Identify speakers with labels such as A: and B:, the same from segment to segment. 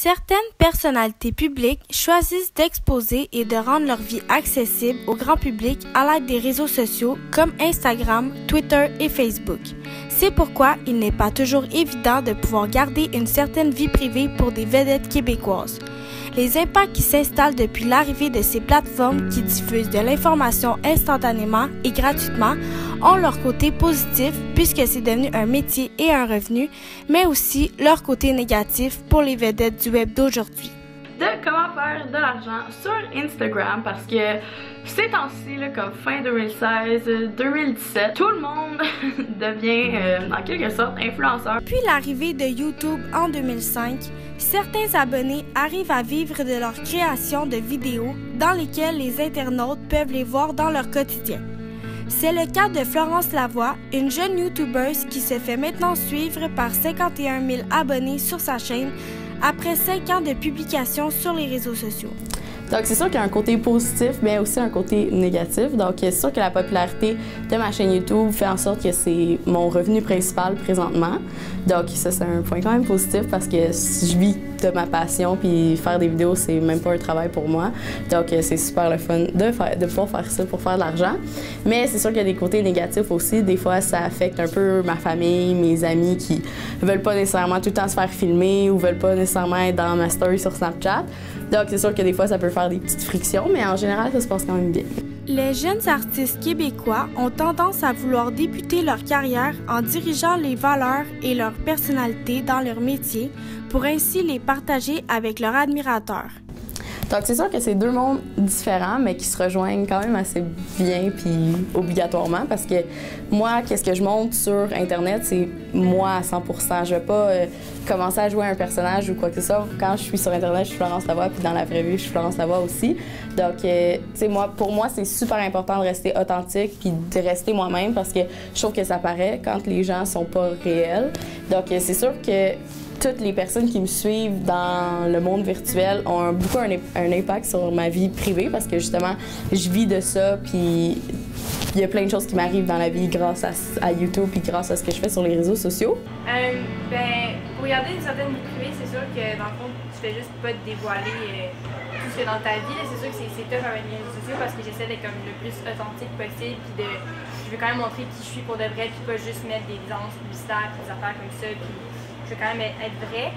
A: Certaines personnalités publiques choisissent d'exposer et de rendre leur vie accessible au grand public à l'aide des réseaux sociaux comme Instagram, Twitter et Facebook. C'est pourquoi il n'est pas toujours évident de pouvoir garder une certaine vie privée pour des vedettes québécoises. Les impacts qui s'installent depuis l'arrivée de ces plateformes qui diffusent de l'information instantanément et gratuitement ont leur côté positif puisque c'est devenu un métier et un revenu, mais aussi leur côté négatif pour les vedettes du web d'aujourd'hui.
B: De comment faire de l'argent sur Instagram parce que ces temps-ci, comme fin 2016-2017, tout le monde devient en quelque sorte influenceur.
A: Puis l'arrivée de YouTube en 2005, certains abonnés arrivent à vivre de leur création de vidéos dans lesquelles les internautes peuvent les voir dans leur quotidien. C'est le cas de Florence Lavoie, une jeune YouTubeuse qui se fait maintenant suivre par 51 000 abonnés sur sa chaîne après 5 ans de publication sur les réseaux sociaux.
C: Donc, c'est sûr qu'il y a un côté positif, mais aussi un côté négatif. Donc, c'est sûr que la popularité de ma chaîne YouTube fait en sorte que c'est mon revenu principal présentement. Donc, ça, c'est un point quand même positif parce que je vis de ma passion, puis faire des vidéos, c'est même pas un travail pour moi. Donc, c'est super le fun de pouvoir faire ça pour faire de l'argent. Mais c'est sûr qu'il y a des côtés négatifs aussi. Des fois, ça affecte un peu ma famille, mes amis qui veulent pas nécessairement tout le temps se faire filmer ou veulent pas nécessairement être dans ma story sur Snapchat. Donc, c'est sûr que des fois, ça peut faire des petites frictions, mais en général, ça se passe quand même bien.
A: Les jeunes artistes québécois ont tendance à vouloir débuter leur carrière en dirigeant les valeurs et leur personnalité dans leur métier pour ainsi les partager avec leurs admirateurs.
C: Donc, c'est sûr que c'est deux mondes différents, mais qui se rejoignent quand même assez bien puis obligatoirement parce que moi, qu'est-ce que je montre sur Internet, c'est moi à 100%. Je vais pas commencer à jouer un personnage ou quoi que ce soit. Quand je suis sur Internet, je suis Florence Lavoie, puis dans la vraie vie, je suis Florence Lavoie aussi. Donc, tu sais, pour moi, c'est super important de rester authentique puis de rester moi-même parce que je trouve que ça paraît quand les gens sont pas réels. Donc, c'est sûr que toutes les personnes qui me suivent dans le monde virtuel ont beaucoup un impact sur ma vie privée parce que justement, je vis de ça, puis il y a plein de choses qui m'arrivent dans la vie grâce à YouTube puis grâce à ce que je fais sur les réseaux sociaux.
D: Pour garder une certaine vie privée, c'est sûr que dans le fond, tu fais juste pas te dévoiler tout ce que dans ta vie. C'est sûr que c'est tough avec les réseaux sociaux parce que j'essaie d'être comme le plus authentique possible puis je veux quand même montrer qui je suis pour de vrai puis pas juste mettre des annonces publicitaires des affaires comme ça puis je veux quand même être vrai.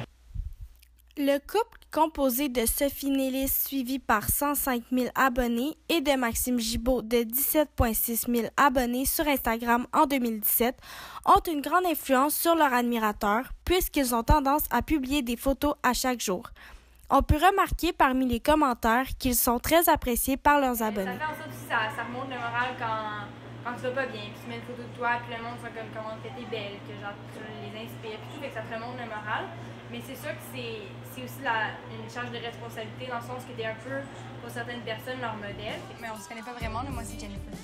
A: Le couple composé de Sophie Nélis, suivi par 105 000 abonnés, et de Maxime Gibault, de 17,6 000 abonnés sur Instagram en 2017, ont une grande influence sur leurs admirateurs puisqu'ils ont tendance à publier des photos à chaque jour. On peut remarquer parmi les commentaires qu'ils sont très appréciés par leurs abonnés.
D: Ça fait en sorte aussi ça remonte le moral quand tu vas pas bien, puis tu mets une photo de toi, puis le monde soit comme comment t'es belle, que genre tu les inspires, puis tout, fait que ça te remonte le moral. Mais c'est sûr que c'est aussi une charge de responsabilité dans le sens que t'es un peu, pour certaines personnes, leur modèle.
E: Mais on se connaît pas vraiment, là. Moi c'est Jennifer.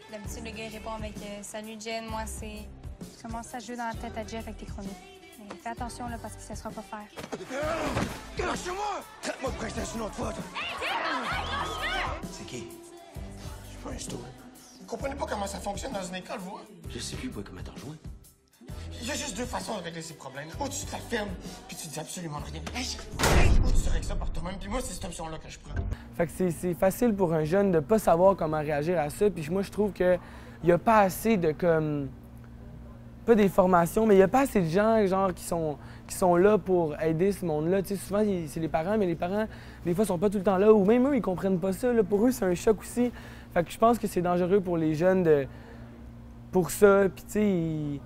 E: D'habitude, le gars il répond avec Salut Jen, moi c'est. Je commence à jouer dans la tête à Jeff avec tes chroniques. Mais fais attention là parce que ça sera pas faire.
F: Lâche-moi! Traite-moi de princesse une autre fois, toi! C'est qui? Je suis pas un stool. Vous comprenez pas comment ça fonctionne dans une école, vous?
G: Je sais plus, moi, comment t'en rejoindre.
F: Il y a juste deux façons de régler ces problèmes. Ou tu te la fermes, puis tu dis absolument rien. Ou tu règles ça par toi-même, puis moi, c'est cette option-là que je prends.
H: Fait que c'est facile pour un jeune de pas savoir comment réagir à ça. Puis moi, je trouve qu'il n'y a pas assez de, comme... Pas des formations, mais il n'y a pas assez de gens, genre, qui sont là pour aider ce monde-là. Tu sais, souvent, c'est les parents, mais les parents, des fois, sont pas tout le temps là. Ou même eux, ils comprennent pas ça. Là. Pour eux, c'est un choc aussi. Fait que je pense que c'est dangereux pour les jeunes pour ça. Puis, tu sais,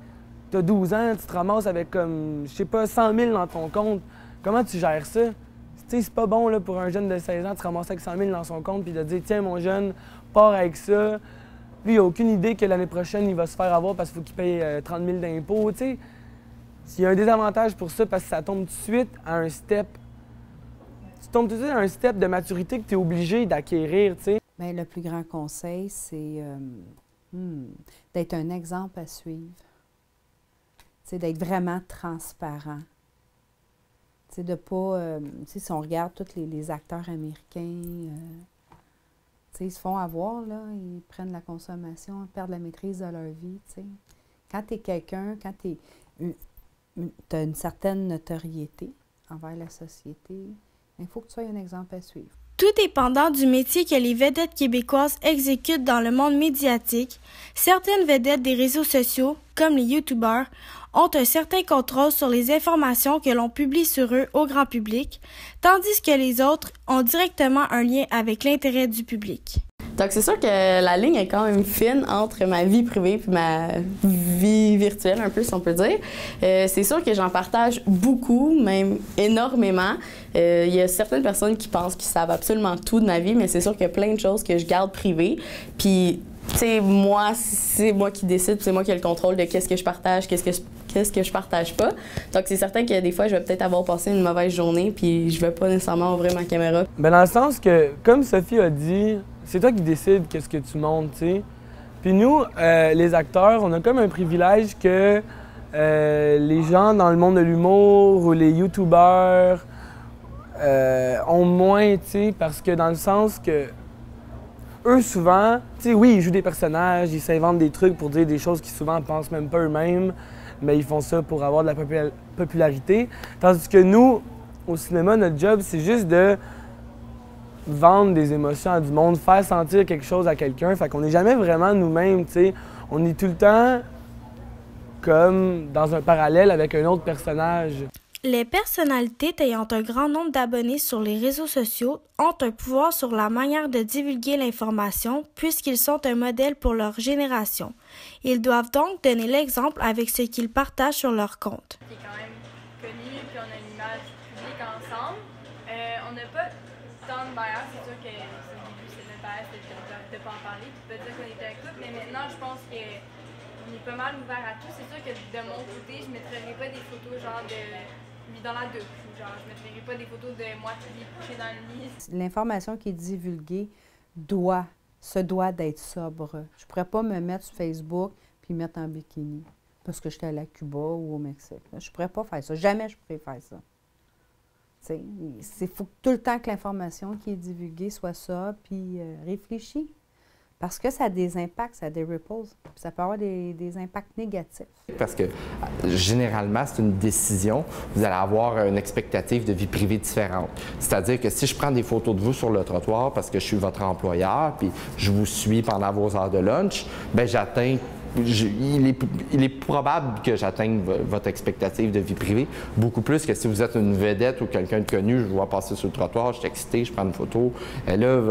H: t'as 12 ans, tu te ramasses avec, comme, je sais pas, 100 000 dans ton compte. Comment tu gères ça? Tu sais, c'est pas bon, là, pour un jeune de 16 ans de se ramasser avec 100 000 dans son compte puis de dire, tiens, mon jeune, pars avec ça. Lui, il n'a aucune idée que l'année prochaine, il va se faire avoir parce qu'il faut qu'il paye 30 000 d'impôts, tu sais. Il y a un désavantage pour ça parce que ça tombe tout de suite à un step. Tu tombes tout de suite à un step de maturité que tu es obligé d'acquérir, tu sais.
I: Bien, le plus grand conseil, c'est d'être un exemple à suivre. D'être vraiment transparent. T'sais, de pas... si on regarde tous les acteurs américains, ils se font avoir, là, ils prennent la consommation, ils perdent la maîtrise de leur vie. T'sais. Quand tu es quelqu'un, quand tu as une certaine notoriété, envers la société. Il faut que tu sois un exemple à suivre.
A: Tout dépendant du métier que les vedettes québécoises exécutent dans le monde médiatique, certaines vedettes des réseaux sociaux, comme les YouTubers, ont un certain contrôle sur les informations que l'on publie sur eux au grand public, tandis que les autres ont directement un lien avec l'intérêt du public.
C: Donc, c'est sûr que la ligne est quand même fine entre ma vie privée et ma vie virtuelle, un peu, si on peut dire. C'est sûr que j'en partage beaucoup, même énormément. Il y a certaines personnes qui pensent qu'ils savent absolument tout de ma vie, mais c'est sûr qu'il y a plein de choses que je garde privées. Puis, tu sais, moi, c'est moi qui décide, c'est moi qui ai le contrôle de qu'est-ce que je partage, qu'est-ce que je partage pas. Donc, c'est certain que des fois, je vais peut-être avoir passé une mauvaise journée, puis je vais pas nécessairement ouvrir ma caméra.
H: Ben dans le sens que, comme Sophie a dit, c'est toi qui décides qu'est-ce que tu montes, tu sais. Puis nous, les acteurs, on a comme un privilège que les gens dans le monde de l'humour ou les YouTubers ont moins, tu sais, parce que dans le sens que eux, souvent, tu sais, oui, ils jouent des personnages, ils s'inventent des trucs pour dire des choses qu'ils souvent pensent même pas eux-mêmes, mais ils font ça pour avoir de la popularité. Tandis que nous, au cinéma, notre job, c'est juste de vendre des émotions à du monde, faire sentir quelque chose à quelqu'un. Fait qu'on n'est jamais vraiment nous-mêmes, tu sais. On est tout le temps comme dans un parallèle avec un autre personnage.
A: Les personnalités ayant un grand nombre d'abonnés sur les réseaux sociaux ont un pouvoir sur la manière de divulguer l'information puisqu'ils sont un modèle pour leur génération. Ils doivent donc donner l'exemple avec ce qu'ils partagent sur leur compte.
D: Qui est quand même connu, puis on a une image publique ensemble. On n'a pas tant de barrières, c'est sûr que au début c'est notre barrière, de ne pas en parler, puis de dire qu'on était un couple, mais maintenant je pense qu'on est pas mal ouvert à tout. C'est sûr que de mon côté, je ne mettrais pas des photos genre de lui dans la douche, ou genre je ne mettrais pas des photos de moi qui est couché dans le lit.
I: L'information qui est divulguée se doit d'être sobre. Je ne pourrais pas me mettre sur Facebook puis mettre en bikini parce que j'étais allée à Cuba ou au Mexique. Je ne pourrais pas faire ça. Jamais je pourrais faire ça. Il faut tout le temps que l'information qui est divulguée soit ça, puis réfléchie. Parce que ça a des impacts, ça a des ripples, puis ça peut avoir des impacts négatifs. Parce que
G: généralement, c'est une décision. Vous allez avoir une expectative de vie privée différente. C'est-à-dire que si je prends des photos de vous sur le trottoir parce que je suis votre employeur, puis je vous suis pendant vos heures de lunch, bien j'atteins. Il est probable que j'atteigne votre expectative de vie privée beaucoup plus que si vous êtes une vedette ou quelqu'un de connu, je vous vois passer sur le trottoir, je suis excité, je prends une photo. Là,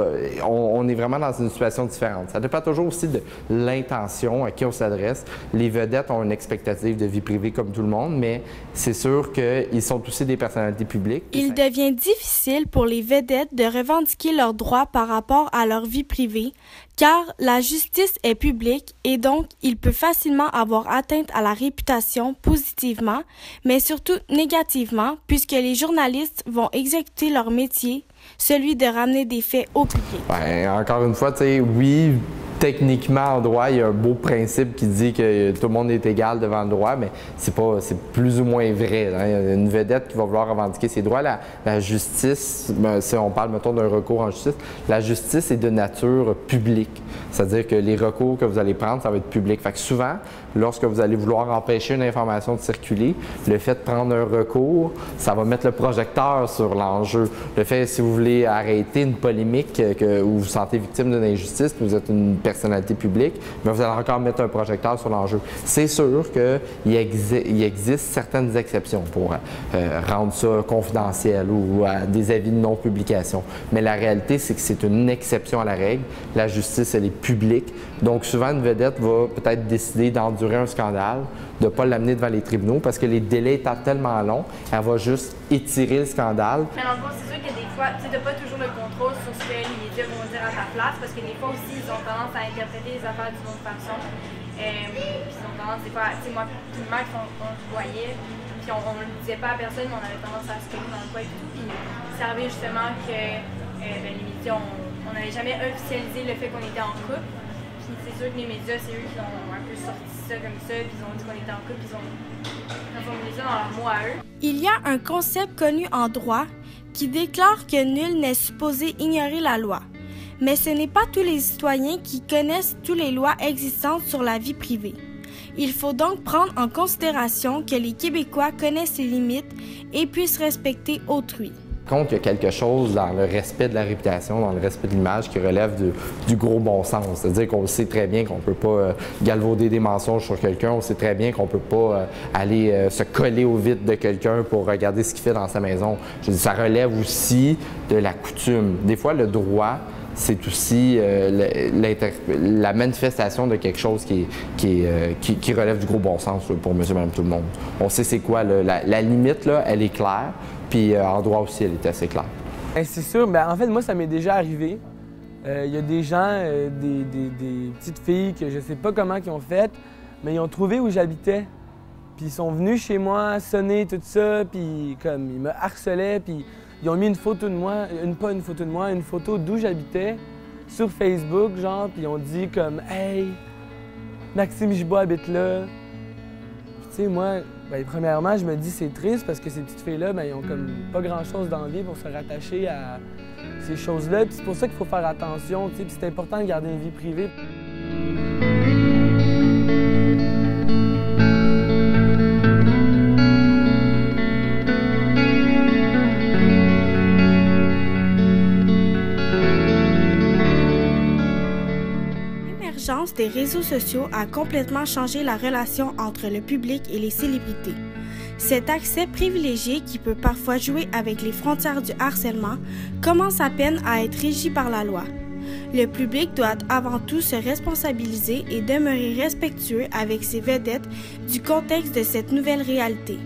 G: on est vraiment dans une situation différente. Ça dépend toujours aussi de l'intention à qui on s'adresse. Les vedettes ont une expectative de vie privée comme tout le monde, mais c'est sûr qu'ils sont aussi des personnalités publiques.
A: Il devient difficile pour les vedettes de revendiquer leurs droits par rapport à leur vie privée, car la justice est publique et donc il peut facilement avoir atteinte à la réputation positivement, mais surtout négativement, puisque les journalistes vont exécuter leur métier, celui de ramener des faits au public.
G: Bien, encore une fois, tu sais, oui, techniquement, en droit, il y a un beau principe qui dit que tout le monde est égal devant le droit, mais c'est plus ou moins vrai. Hein. Il y a une vedette qui va vouloir revendiquer ses droits. La justice, si on parle, mettons, d'un recours en justice, la justice est de nature publique. C'est-à-dire que les recours que vous allez prendre, ça va être public. Fait que souvent, lorsque vous allez vouloir empêcher une information de circuler, le fait de prendre un recours, ça va mettre le projecteur sur l'enjeu. Le fait, si vous voulez arrêter une polémique où vous vous sentez victime d'une injustice, que vous êtes une personnalité publique, mais vous allez encore mettre un projecteur sur l'enjeu. C'est sûr qu'il existe certaines exceptions pour rendre ça confidentiel ou des avis de non-publication. Mais la réalité, c'est que c'est une exception à la règle. La justice, elle est publique. Donc, souvent, une vedette va peut-être décider d'endurer un scandale, de ne pas l'amener devant les tribunaux parce que les délais étant tellement longs, elle va juste étirer le scandale.
D: Mais dans le fond, c'est sûr que des fois, tu n'as pas toujours le contrôle sur ce que les médias vont dire à ta place parce que des fois aussi, ils ont tendance à interpréter les affaires d'une autre façon. Puis ils ont tendance, des fois, tu sais, moi, puis Max, on se voyait, puis on ne le disait pas à personne, mais on avait tendance à se coller dans le coin et tout. Puis ça arrivait justement que les médias, on n'avait jamais officialisé le fait qu'on était en couple. Puis c'est sûr que les médias, c'est eux qui ont un peu sorti ça comme ça, puis ils ont dit qu'on était en couple, puis ils ont formulé ça dans leur mot à eux.
A: Il y a un concept connu en droit qui déclare que nul n'est supposé ignorer la loi. Mais ce n'est pas tous les citoyens qui connaissent toutes les lois existantes sur la vie privée. Il faut donc prendre en considération que les Québécois connaissent les limites et puissent respecter autrui.
G: Par contre, il y a quelque chose dans le respect de la réputation, dans le respect de l'image qui relève du gros bon sens. C'est-à-dire qu'on sait très bien qu'on ne peut pas galvauder des mensonges sur quelqu'un, on sait très bien qu'on ne peut pas aller se coller au vide de quelqu'un pour regarder ce qu'il fait dans sa maison. Je dis, ça relève aussi de la coutume. Des fois, le droit, c'est aussi la manifestation de quelque chose qui relève du gros bon sens pour monsieur, madame, tout le monde. On sait c'est quoi, la limite, là, elle est claire. Puis en droit aussi, elle est assez claire.
H: C'est sûr. En fait, moi, ça m'est déjà arrivé. Il y a des gens, des petites filles que je sais pas comment ils ont fait, mais ils ont trouvé où j'habitais. Puis ils sont venus chez moi, sonner, tout ça, puis comme ils me harcelaient, puis ils ont mis une photo de moi, une photo d'où j'habitais sur Facebook, genre, puis ils ont dit comme « Hey, Maxime Gibault habite là. » Puis tu sais, moi, premièrement, je me dis c'est triste parce que ces petites filles-là, ils ont comme pas grand-chose d'envie pour se rattacher à ces choses-là. Puis c'est pour ça qu'il faut faire attention, tu sais, puis c'est important de garder une vie privée.
A: L'émergence des réseaux sociaux a complètement changé la relation entre le public et les célébrités. Cet accès privilégié qui peut parfois jouer avec les frontières du harcèlement commence à peine à être régi par la loi. Le public doit avant tout se responsabiliser et demeurer respectueux avec ses vedettes du contexte de cette nouvelle réalité.